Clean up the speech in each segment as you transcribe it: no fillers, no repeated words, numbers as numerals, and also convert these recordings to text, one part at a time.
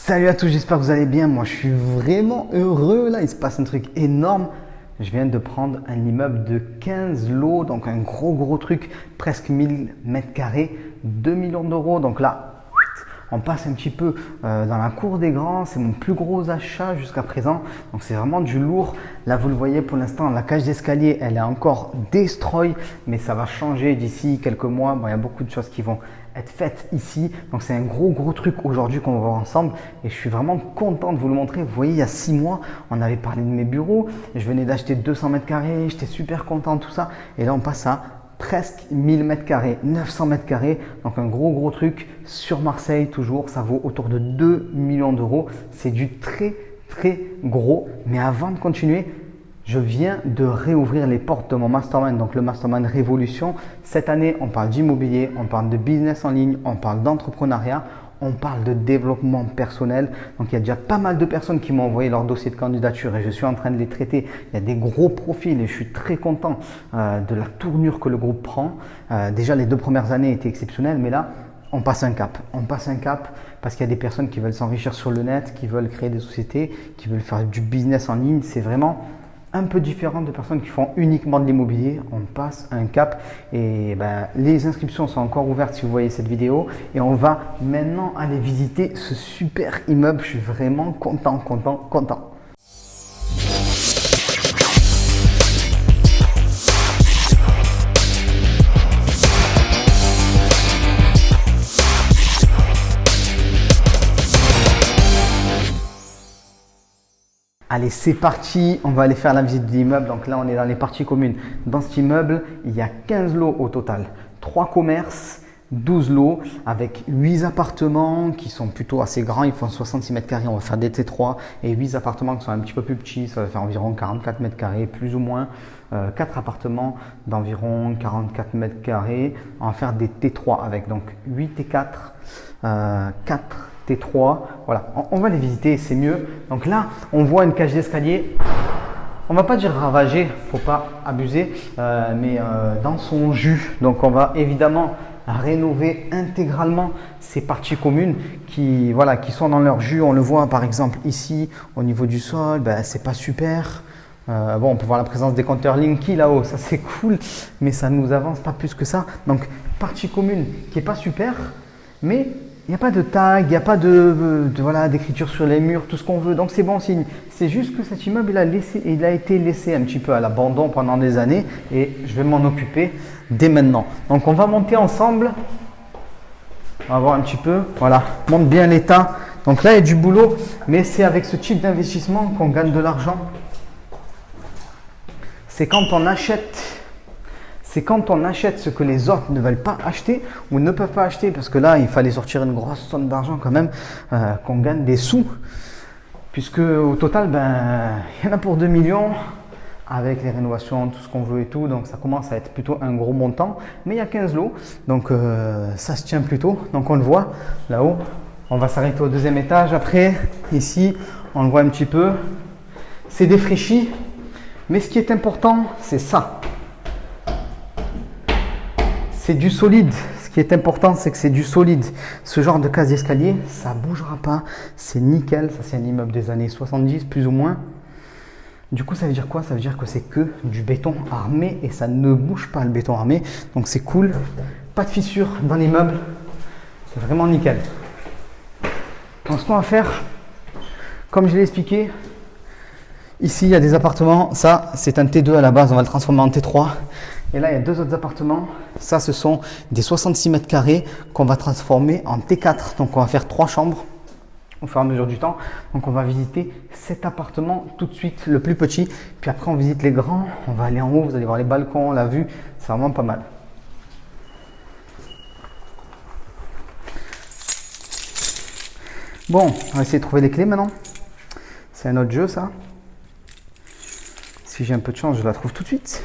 Salut à tous, j'espère que vous allez bien. Moi, je suis vraiment heureux. Là, il se passe un truc énorme. Je viens de prendre un immeuble de 15 lots, donc un gros truc, presque 1000 mètres carrés, 2 millions d'euros. Donc là, on passe un petit peu dans la cour des grands. C'est mon plus gros achat jusqu'à présent. Donc c'est vraiment du lourd. Là, vous le voyez pour l'instant, la cage d'escalier, elle est encore destroy, mais ça va changer d'ici quelques mois. Bon, il y a beaucoup de choses qui vont être faites ici. Donc c'est un gros truc aujourd'hui qu'on va voir ensemble. Et je suis vraiment content de vous le montrer. Vous voyez, il y a 6 mois, on avait parlé de mes bureaux. Je venais d'acheter 200 mètres carrés. J'étais super content de tout ça. Et là, on passe à presque 1000 mètres carrés, 900 mètres carrés, donc un gros truc sur Marseille toujours, ça vaut autour de 2 millions d'euros, c'est du très gros. Mais avant de continuer, je viens de réouvrir les portes de mon mastermind, donc le mastermind Révolution. Cette année, on parle d'immobilier, on parle de business en ligne, on parle d'entrepreneuriat, on parle de développement personnel. Donc il y a déjà pas mal de personnes qui m'ont envoyé leur dossier de candidature et je suis en train de les traiter. Il y a des gros profils et je suis très content de la tournure que le groupe prend. Déjà les 2 premières années étaient exceptionnelles, mais là on passe un cap. On passe un cap parce qu'il y a des personnes qui veulent s'enrichir sur le net, qui veulent créer des sociétés, qui veulent faire du business en ligne. C'est vraiment un peu différent de personnes qui font uniquement de l'immobilier. On passe un cap et les inscriptions sont encore ouvertes si vous voyez cette vidéo et on va maintenant aller visiter ce super immeuble. Je suis vraiment content. Allez, c'est parti, on va aller faire la visite de l'immeuble. Donc là, on est dans les parties communes. Dans cet immeuble, il y a 15 lots au total. 3 commerces, 12 lots avec 8 appartements qui sont plutôt assez grands. Ils font 66 mètres carrés, on va faire des T3 et 8 appartements qui sont un petit peu plus petits. Ça va faire environ 44 mètres carrés, plus ou moins. 4 appartements d'environ 44 mètres carrés. On va faire des T3 avec donc 8 et 4, 4 T3, voilà, on va les visiter, c'est mieux. Donc là, on voit une cage d'escalier, on va pas dire ravagée, faut pas abuser, mais dans son jus. Donc on va évidemment rénover intégralement ces parties communes qui sont dans leur jus. On le voit par exemple ici, au niveau du sol, c'est pas super. On peut voir la présence des compteurs Linky là-haut, ça c'est cool, mais ça ne nous avance pas plus que ça. Donc partie commune qui est pas super, mais il n'y a pas de tag, il n'y a pas d'écriture sur les murs, tout ce qu'on veut. Donc c'est bon signe. C'est juste que cet immeuble, il a été laissé un petit peu à l'abandon pendant des années et je vais m'en occuper dès maintenant. Donc on va monter ensemble. On va voir un petit peu. Voilà, montre bien l'état. Donc là, il y a du boulot, mais c'est avec ce type d'investissement qu'on gagne de l'argent. C'est quand on achète ce que les autres ne veulent pas acheter ou ne peuvent pas acheter, parce que là, il fallait sortir une grosse somme d'argent quand même, qu'on gagne des sous, puisque au total, il y en a pour 2 millions avec les rénovations, tout ce qu'on veut et tout, donc ça commence à être plutôt un gros montant, mais il y a 15 lots, donc ça se tient plutôt, donc on le voit là-haut. On va s'arrêter au 2e étage après, ici, on le voit un petit peu, c'est défraîchi, mais ce qui est important, c'est ça. C'est du solide. Ce qui est important, c'est que c'est du solide. Ce genre de case d'escalier, ça ne bougera pas. C'est nickel. Ça, c'est un immeuble des années 70, plus ou moins. Du coup, ça veut dire quoi? Ça veut dire que c'est que du béton armé et ça ne bouge pas le béton armé. Donc, c'est cool. Pas de fissures dans l'immeuble. C'est vraiment nickel. Donc, ce qu'on va faire, comme je l'ai expliqué, ici, il y a des appartements. Ça, c'est un T2 à la base. On va le transformer en T3. Et là, il y a 2 autres appartements. Ça, ce sont des 66 mètres carrés qu'on va transformer en T4. Donc, on va faire 3 chambres au fur et à mesure du temps. Donc, on va visiter cet appartement tout de suite, le plus petit. Puis après, on visite les grands. On va aller en haut. Vous allez voir les balcons, la vue. C'est vraiment pas mal. Bon, on va essayer de trouver les clés maintenant. C'est un autre jeu, ça. Si j'ai un peu de chance, je la trouve tout de suite.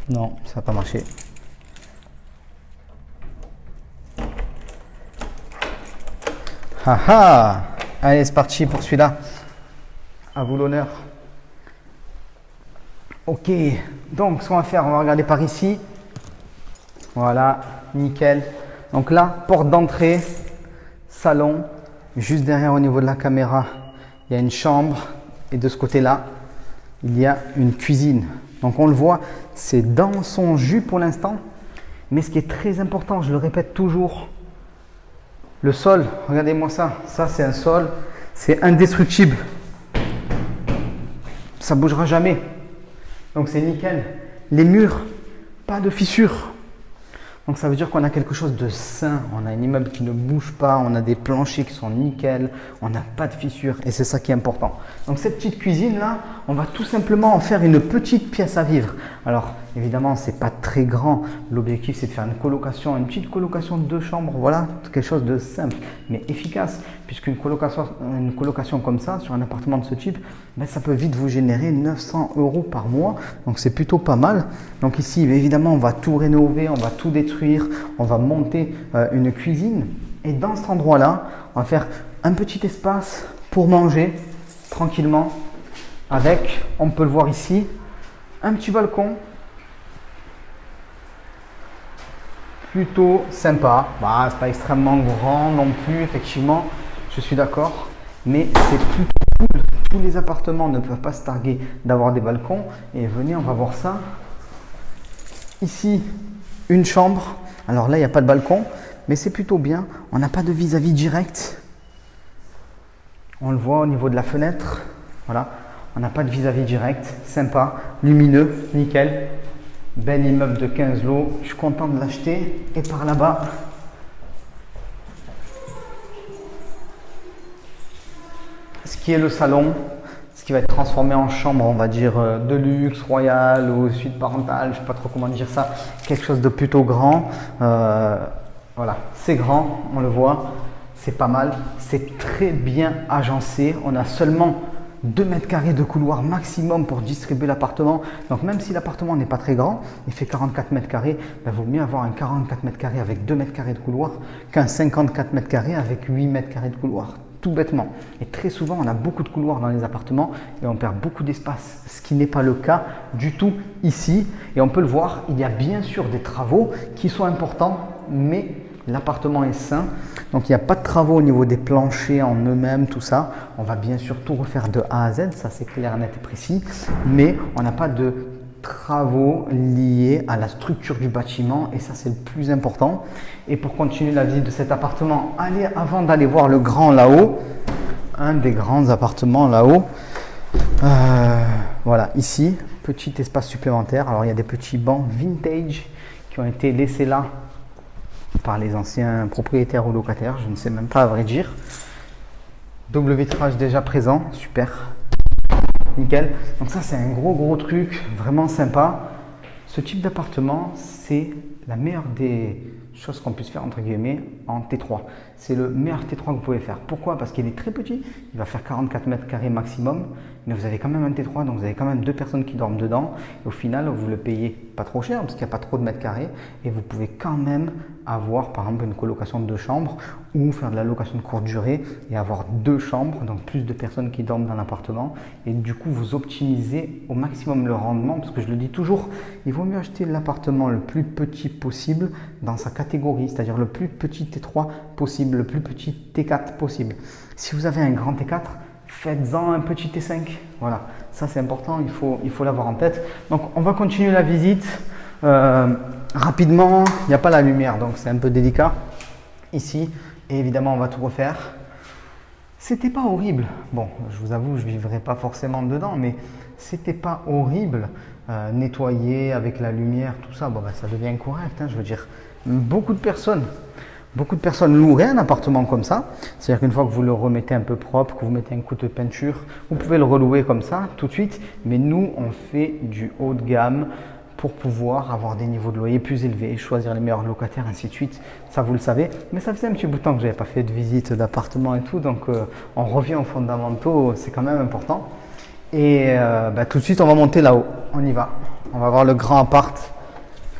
Non, ça n'a pas marché. Haha! Allez, c'est parti pour celui-là. À vous l'honneur. Ok, donc ce qu'on va faire, on va regarder par ici. Voilà, nickel. Donc là, porte d'entrée, salon. Juste derrière au niveau de la caméra, il y a une chambre. Et de ce côté-là, il y a une cuisine. Donc on le voit, c'est dans son jus pour l'instant. Mais ce qui est très important, je le répète toujours, le sol, regardez-moi ça. Ça, c'est un sol, c'est indestructible. Ça ne bougera jamais. Donc c'est nickel. Les murs, pas de fissures. Donc ça veut dire qu'on a quelque chose de sain, on a un immeuble qui ne bouge pas, on a des planchers qui sont nickel, on n'a pas de fissures et c'est ça qui est important. Donc cette petite cuisine là, on va tout simplement en faire une petite pièce à vivre. Alors évidemment c'est pas très grand, l'objectif c'est de faire une colocation, une petite colocation de 2 chambres, voilà, quelque chose de simple mais efficace puisqu'une colocation comme ça sur un appartement de ce type, ben, ça peut vite vous générer 900 € par mois, donc c'est plutôt pas mal. Donc ici évidemment on va tout rénover, on va tout détruire, on va monter une cuisine et dans cet endroit là on va faire un petit espace pour manger tranquillement avec, on peut le voir ici, un petit balcon plutôt sympa. Bah, c'est pas extrêmement grand non plus, effectivement, je suis d'accord, mais c'est plutôt cool. Tous les appartements ne peuvent pas se targuer d'avoir des balcons. Et venez, on va voir ça. Ici, une chambre. Alors là, il n'y a pas de balcon, mais c'est plutôt bien. On n'a pas de vis-à-vis direct. On le voit au niveau de la fenêtre. Voilà, on n'a pas de vis-à-vis direct. Sympa, lumineux, nickel. Bel immeuble de 15 lots. Je suis content de l'acheter. Et par là-bas, ce qui est le salon, ce qui va être transformé en chambre, on va dire de luxe, royale ou suite parentale, je ne sais pas trop comment dire ça, quelque chose de plutôt grand. Voilà, c'est grand, on le voit, c'est pas mal, c'est très bien agencé. On a seulement 2 mètres carrés de couloir maximum pour distribuer l'appartement. Donc même si l'appartement n'est pas très grand, il fait 44 mètres carrés, il vaut mieux avoir un 44 mètres carrés avec 2 mètres carrés de couloir qu'un 54 mètres carrés avec 8 mètres carrés de couloir. Tout bêtement. Et très souvent, on a beaucoup de couloirs dans les appartements et on perd beaucoup d'espace, ce qui n'est pas le cas du tout ici. Et on peut le voir, il y a bien sûr des travaux qui sont importants, mais l'appartement est sain. Donc il n'y a pas de travaux au niveau des planchers en eux-mêmes, tout ça. On va bien sûr tout refaire de A à Z, ça c'est clair, net et précis. Mais on n'a pas de travaux liés à la structure du bâtiment et ça c'est le plus important. Et pour continuer la visite de cet appartement, allez, avant d'aller voir le grand là-haut, un des grands appartements là-haut, voilà, ici, petit espace supplémentaire. Alors il y a des petits bancs vintage qui ont été laissés là par les anciens propriétaires ou locataires, je ne sais même pas à vrai dire. Double vitrage déjà présent, super. Nickel. Donc ça c'est un gros truc, vraiment sympa. Ce type d'appartement, c'est la meilleure des choses qu'on puisse faire entre guillemets en T3. C'est le meilleur T3 que vous pouvez faire. Pourquoi? Parce qu'il est très petit, il va faire 44 mètres carrés maximum, mais vous avez quand même un T3, donc vous avez quand même 2 personnes qui dorment dedans. Et au final, vous le payez pas trop cher parce qu'il n'y a pas trop de mètres carrés et vous pouvez quand même avoir par exemple une colocation de 2 chambres ou faire de la location de courte durée et avoir 2 chambres, donc plus de personnes qui dorment dans l'appartement et du coup vous optimisez au maximum le rendement parce que je le dis toujours, il vaut mieux acheter l'appartement le plus petit possible dans sa catégorie, c'est-à-dire le plus petit T3 possible, le plus petit T4 possible. Si vous avez un grand T4, faites-en un petit T5. Voilà, ça c'est important, il faut l'avoir en tête. Donc on va continuer la visite. Rapidement, il n'y a pas la lumière, donc c'est un peu délicat ici. Et évidemment, on va tout refaire. C'était pas horrible. Bon, je vous avoue, je ne vivrai pas forcément dedans, mais c'était pas horrible. Nettoyer avec la lumière, tout ça, bon, ben, ça devient correct. Hein, je veux dire, beaucoup de personnes loueraient un appartement comme ça. C'est-à-dire qu'une fois que vous le remettez un peu propre, que vous mettez un coup de peinture, vous pouvez le relouer comme ça tout de suite. Mais nous, on fait du haut de gamme pour pouvoir avoir des niveaux de loyer plus élevés, choisir les meilleurs locataires, ainsi de suite. Ça, vous le savez. Mais ça faisait un petit bout de temps que je n'avais pas fait de visite d'appartement et tout. Donc, on revient aux fondamentaux. C'est quand même important. Et tout de suite, on va monter là-haut. On y va. On va voir le grand appart.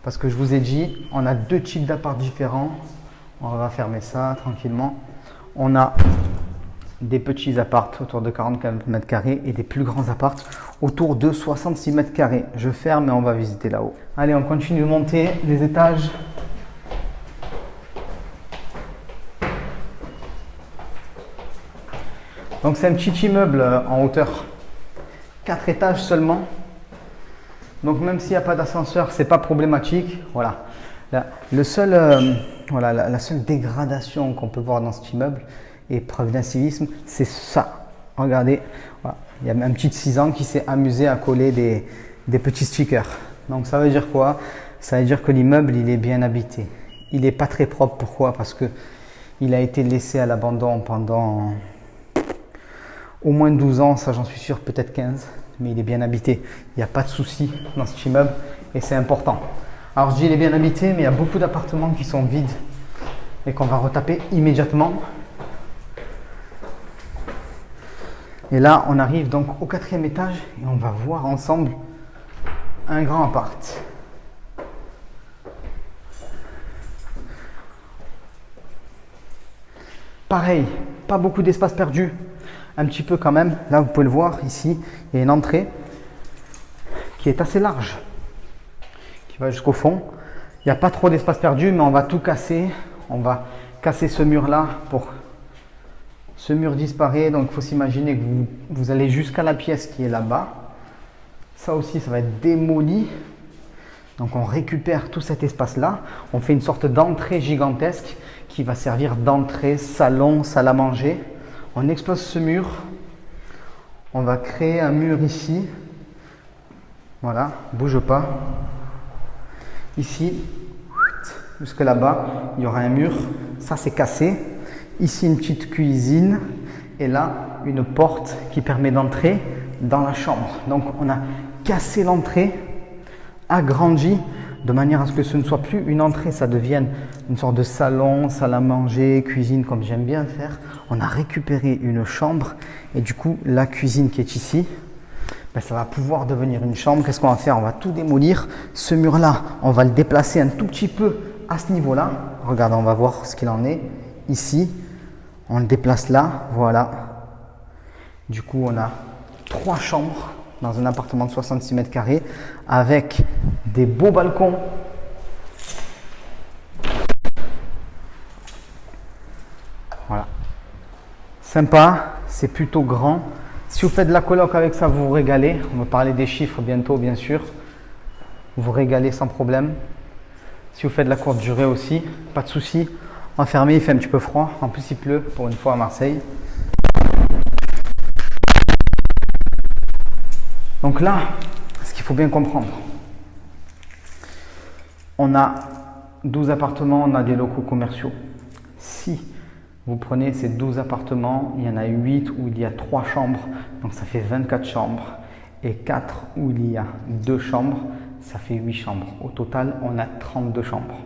Parce que je vous ai dit, on a 2 types d'appart différents. On va fermer ça tranquillement. On a des petits apparts autour de 44 mètres carrés et des plus grands apparts autour de 66 mètres carrés. Je ferme et on va visiter là-haut. Allez, on continue de monter les étages. Donc c'est un petit immeuble en hauteur 4 étages seulement. Donc même s'il n'y a pas d'ascenseur, c'est pas problématique. Voilà. La seule dégradation qu'on peut voir dans cet immeuble et preuve d'incivisme, c'est ça. Regardez, voilà. Il y a un petit de 6 ans qui s'est amusé à coller des petits stickers. Donc ça veut dire quoi? Ça veut dire que l'immeuble il est bien habité. Il n'est pas très propre. Pourquoi? Parce que il a été laissé à l'abandon pendant au moins 12 ans, ça j'en suis sûr, peut-être 15, mais il est bien habité. Il n'y a pas de souci dans cet immeuble et c'est important. Alors je dis il est bien habité, mais il y a beaucoup d'appartements qui sont vides et qu'on va retaper immédiatement. Et là, on arrive donc au 4e étage et on va voir ensemble un grand appart. Pareil, pas beaucoup d'espace perdu, un petit peu quand même. Là, vous pouvez le voir ici, il y a une entrée qui est assez large, qui va jusqu'au fond. Il n'y a pas trop d'espace perdu, mais on va tout casser. On va casser ce mur-là pour... Ce mur disparaît, donc il faut s'imaginer que vous allez jusqu'à la pièce qui est là-bas. Ça aussi, ça va être démoli. Donc on récupère tout cet espace-là. On fait une sorte d'entrée gigantesque qui va servir d'entrée, salon, salle à manger. On explose ce mur. On va créer un mur ici. Voilà, bouge pas. Ici, jusque là-bas, il y aura un mur. Ça, c'est cassé. Ici, une petite cuisine et là, une porte qui permet d'entrer dans la chambre. Donc, on a cassé l'entrée, agrandi de manière à ce que ce ne soit plus une entrée, ça devienne une sorte de salon, salle à manger, cuisine comme j'aime bien faire. On a récupéré une chambre et du coup, la cuisine qui est ici, ben, ça va pouvoir devenir une chambre. Qu'est-ce qu'on va faire? On va tout démolir. Ce mur-là, on va le déplacer un tout petit peu à ce niveau-là. Regardez, on va voir ce qu'il en est ici. On le déplace là, voilà. Du coup, on a 3 chambres dans un appartement de 66 mètres carrés avec des beaux balcons. Voilà. Sympa, c'est plutôt grand. Si vous faites de la coloc avec ça, vous vous régalez. On va parler des chiffres bientôt, bien sûr. Vous vous régalez sans problème. Si vous faites de la courte durée aussi, pas de souci. Enfermé, il fait un petit peu froid. En plus, il pleut pour une fois à Marseille. Donc là, ce qu'il faut bien comprendre, on a 12 appartements, on a des locaux commerciaux. Si vous prenez ces 12 appartements, il y en a 8 où il y a 3 chambres, donc ça fait 24 chambres. Et 4 où il y a 2 chambres, ça fait 8 chambres. Au total, on a 32 chambres.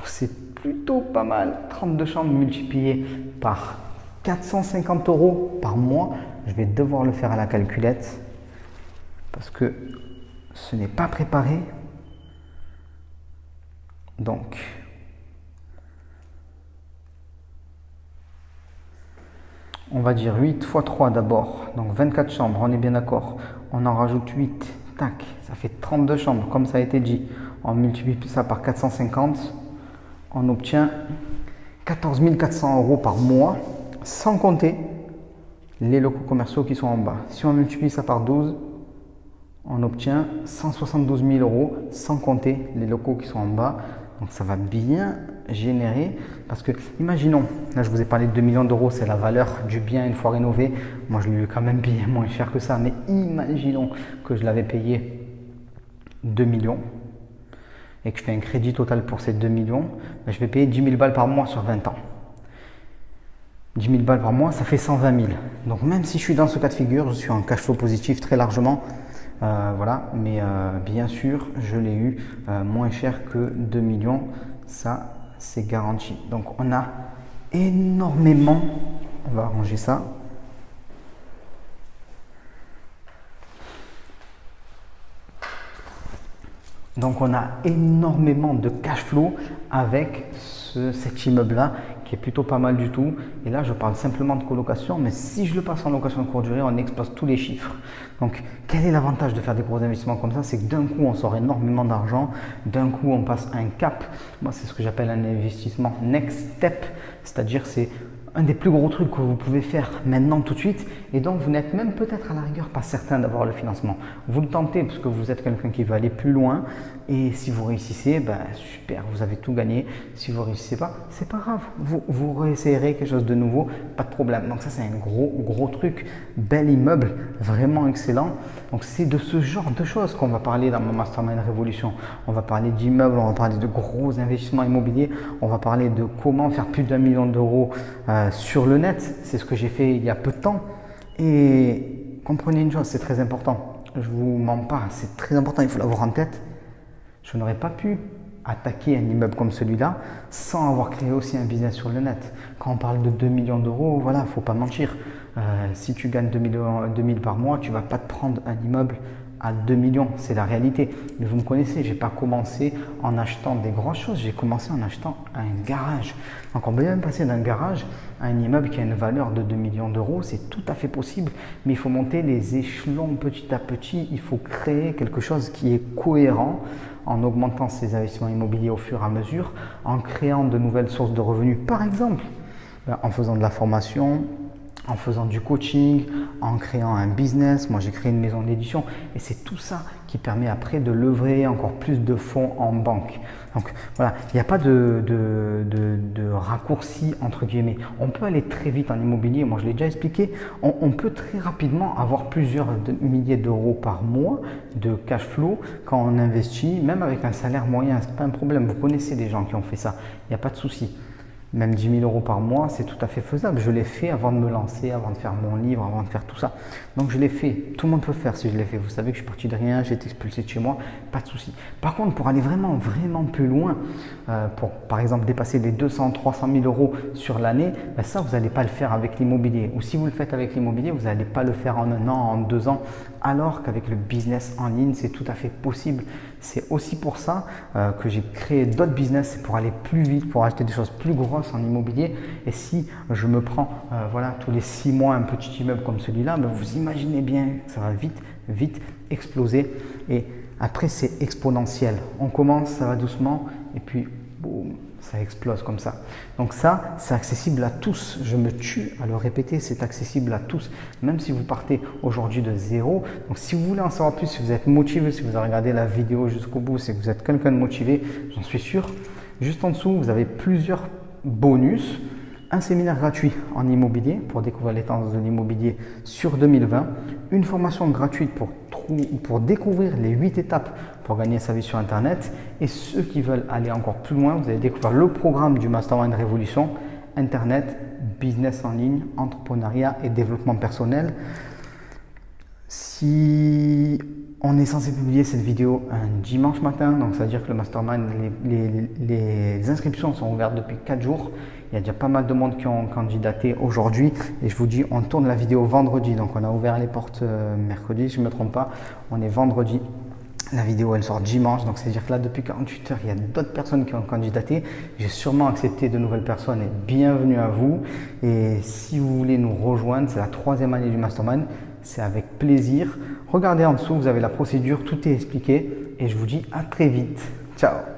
C'est plutôt pas mal. 32 chambres multipliées par 450 € par mois. Je vais devoir le faire à la calculette parce que ce n'est pas préparé. Donc, on va dire 8 fois 3 d'abord. Donc 24 chambres, on est bien d'accord. On en rajoute 8. Tac, ça fait 32 chambres, comme ça a été dit. On multiplie ça par 450. On obtient 14 400 € par mois, sans compter les locaux commerciaux qui sont en bas. Si on multiplie ça par 12, on obtient 172 000 € sans compter les locaux qui sont en bas. Donc ça va bien générer parce que, imaginons, là je vous ai parlé de 2 millions d'euros, c'est la valeur du bien une fois rénové. Moi je l'ai eu quand même bien moins cher que ça, mais imaginons que je l'avais payé 2 millions. Et que je fais un crédit total pour ces 2 millions, ben je vais payer 10 000 balles par mois sur 20 ans. 10 000 balles par mois, ça fait 120 000. Donc même si je suis dans ce cas de figure, je suis en cash flow positif très largement. Voilà, mais bien sûr, je l'ai eu moins cher que 2 millions. Ça, c'est garanti. Donc on a énormément, on va arranger ça. Donc on a énormément de cash flow avec cet immeuble-là qui est plutôt pas mal du tout. Et là, je parle simplement de colocation, mais si je le passe en location de courte durée, on explose tous les chiffres. Donc, quel est l'avantage de faire des gros investissements comme ça? C'est que d'un coup, on sort énormément d'argent. D'un coup, on passe un cap. Moi, c'est ce que j'appelle un investissement next step. C'est-à-dire, c'est un des plus gros trucs que vous pouvez faire maintenant tout de suite, et donc vous n'êtes même peut-être à la rigueur pas certain d'avoir le financement. Vous le tentez parce que vous êtes quelqu'un qui veut aller plus loin, et si vous réussissez, ben super, vous avez tout gagné. Si vous ne réussissez pas, c'est pas grave, vous réessayerez quelque chose de nouveau, pas de problème. Donc ça c'est un gros truc, bel immeuble, vraiment excellent. Donc c'est de ce genre de choses qu'on va parler dans mon Mastermind Révolution. On va parler d'immeubles, on va parler de gros investissements immobiliers, on va parler de comment faire plus d'1 million d'euros sur le net. C'est ce que j'ai fait il y a peu de temps. Et comprenez une chose, c'est très important. Je vous mens pas, c'est très important, il faut l'avoir en tête. Je n'aurais pas pu attaquer un immeuble comme celui-là sans avoir créé aussi un business sur le net. Quand on parle de 2 millions d'euros, voilà, il ne faut pas mentir. Si tu gagnes 2000 par mois, tu ne vas pas te prendre un immeuble à 2 millions, c'est la réalité. Mais vous me connaissez, je n'ai pas commencé en achetant des grosses choses, j'ai commencé en achetant un garage. Donc on peut même passer d'un garage à un immeuble qui a une valeur de 2 millions d'euros, c'est tout à fait possible, mais il faut monter les échelons petit à petit, il faut créer quelque chose qui est cohérent en augmentant ses investissements immobiliers au fur et à mesure, en créant de nouvelles sources de revenus, par exemple, en faisant de la formation, en faisant du coaching, en créant un business. Moi, j'ai créé une maison d'édition et c'est tout ça qui permet après de lever encore plus de fonds en banque. Donc voilà, il n'y a pas de raccourci entre guillemets. On peut aller très vite en immobilier, moi je l'ai déjà expliqué. On peut très rapidement avoir plusieurs milliers d'euros par mois de cash flow quand on investit, même avec un salaire moyen, ce n'est pas un problème. Vous connaissez des gens qui ont fait ça, il n'y a pas de souci. Même 10 000 euros par mois, c'est tout à fait faisable. Je l'ai fait avant de me lancer, avant de faire mon livre, avant de faire tout ça. Donc je l'ai fait. Tout le monde peut faire si je l'ai fait. Vous savez que je suis parti de rien, j'ai été expulsé de chez moi, pas de souci. Par contre, pour aller vraiment plus loin, pour par exemple dépasser les 200 300 000 euros sur l'année, ben ça, vous n'allez pas le faire avec l'immobilier. Ou si vous le faites avec l'immobilier, vous n'allez pas le faire en 1 an, en 2 ans. Alors qu'avec le business en ligne, c'est tout à fait possible. C'est aussi pour ça que j'ai créé d'autres business pour aller plus vite, pour acheter des choses plus grosses en immobilier. Et si je me prends voilà, tous les 6 mois un petit immeuble comme celui-là, ben vous imaginez bien que ça va vite exploser. Et après, c'est exponentiel. On commence, ça va doucement et puis boum, ça explose comme ça. Donc ça, c'est accessible à tous. Je me tue à le répéter, c'est accessible à tous. Même si vous partez aujourd'hui de zéro. Donc si vous voulez en savoir plus, si vous êtes motivé, si vous avez regardé la vidéo jusqu'au bout, c'est que vous êtes quelqu'un de motivé, j'en suis sûr. Juste en dessous, vous avez plusieurs bonus. Un séminaire gratuit en immobilier pour découvrir les tendances de l'immobilier sur 2020. Une formation gratuite pour découvrir les 8 étapes pour gagner sa vie sur Internet. Et ceux qui veulent aller encore plus loin, vous allez découvrir le programme du Mastermind Révolution, Internet, business en ligne, entrepreneuriat et développement personnel. Si on est censé publier cette vidéo un dimanche matin, donc ça veut dire que le Mastermind, les inscriptions sont ouvertes depuis 4 jours. Il y a déjà pas mal de monde qui ont candidaté aujourd'hui et je vous dis, on tourne la vidéo vendredi. Donc on a ouvert les portes mercredi, si je ne me trompe pas. On est vendredi. La vidéo, elle sort dimanche. Donc c'est-à-dire que là, depuis 48 heures, il y a d'autres personnes qui ont candidaté. J'ai sûrement accepté de nouvelles personnes et bienvenue à vous. Et si vous voulez nous rejoindre, c'est la 3e année du Mastermind. C'est avec plaisir. Regardez en dessous, vous avez la procédure, tout est expliqué. Et je vous dis à très vite. Ciao!